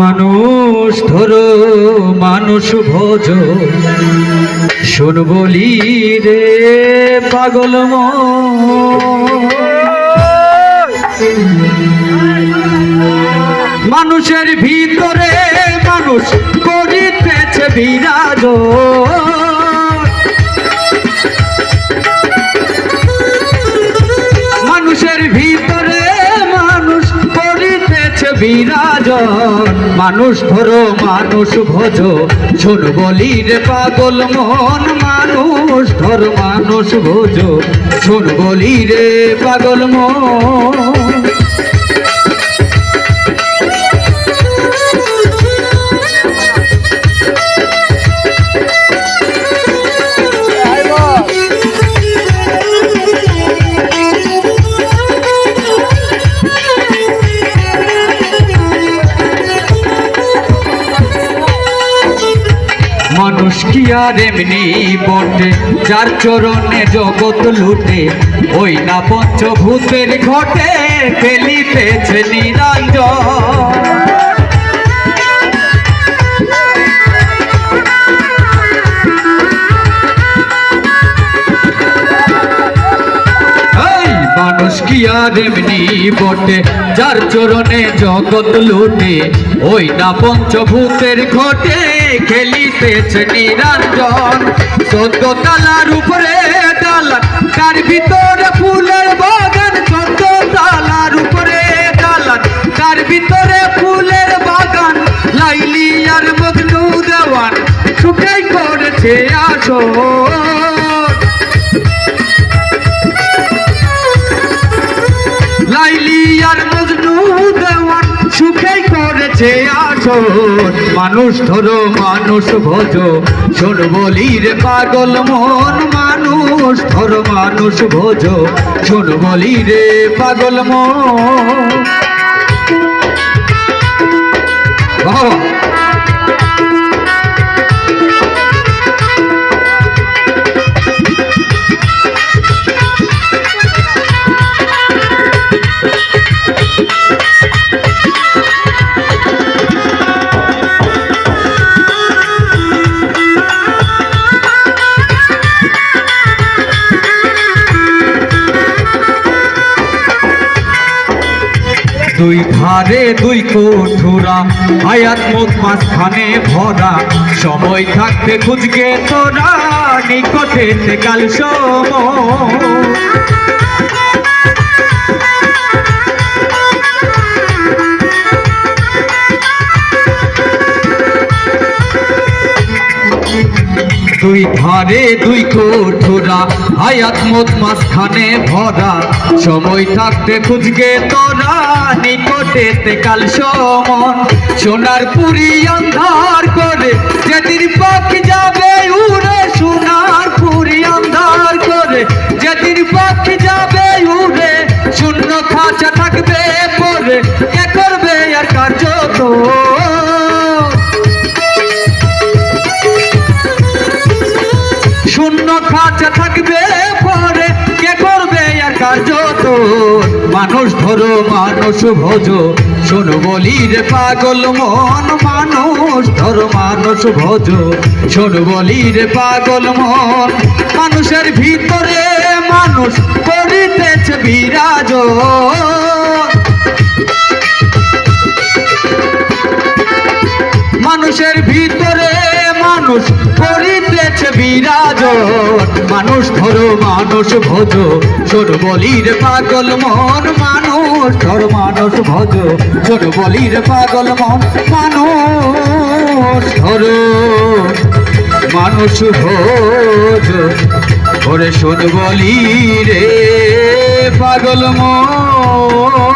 মানুষ ধরো মানুষ ভোজ শোন বলি রে পাগল মানুষের ভিতরে মানুষ করিতেছে বিরাজ মানুষের ভিতরে মানুষ করিতেছে বিরাজন মানুষ ধরো মানুষ ভোজ শোন বলি রে পাগল মন মানুষ ধরো মানুষ ভোজ শোন বলি রে পাগল মন মানুষ কি আর এমনি বটে যার চরণে জগৎ লুটে ওই না পঞ্চভূতের ঘটে ফেলিতেছে নিরঞ্জন মানুষ কি আর এমনি বটে যার চরণে জগৎ লুটে ওই না পঞ্চভূতের ঘটে খেলিতেছে নিরঞ্জন 14 তলার উপরে দালান তার ভিতরে ফুলের বাগান 14 তলার উপরে দালান তার ভিতরে ফুলের বাগান লাইলি আর মজনু দেওয়ান সুখেই করেছে আসর লাইলি আর মজনু দেওয়ান সুখেই করেছে আসর মানুষ ধরো মানুষ ভোজ শোন বলি রে পাগল মন মানুষ ধরো মানুষ ভোজ শোন বলি রে পাগল মন দুই ধারে দুই কঠোরা হায়াত মুখ মাঝখানে ভরা সময় থাকতে খুঁজগে তোরা নিকটে কাল দুই ধারে দুই কঠোরা হায়াত মুখ মাঝখানে ভরা সময় থাকতে খুঁজগে তোরা নিকটে কাল সমন সোনার পুরি অন্ধার করে যেদিন পাখি যাবে উড়ে সোনার পুরি অন্ধার করে যেদিন পাখি যাবে উড়ে শূন্য খাঁচা থাকবে পরে কে করবে আর কার্য তো শূন্য খাঁচা থাকবে পরে কে করবে আর কার্য তো মানুষ ধরো মানুষ ভোজ শোন বলি রে পাগল মন মানুষ ধরো মানুষ ভোজ শোন বলি রে পাগল মন মানুষের ভিতরে মানুষ করিতেছে বিরাজ মানুষের ভিতরে মানুষ করিতেছে বিরাজ মানুষ ধরো মানুষ ভোজ শোন বলি রে পাগল মন মানুষ ধরো মানুষ ভোজ শোন বলি রে পাগল মন মানুষ ধরো মানুষ ভোজ ওরে শোন বলি রে পাগল মন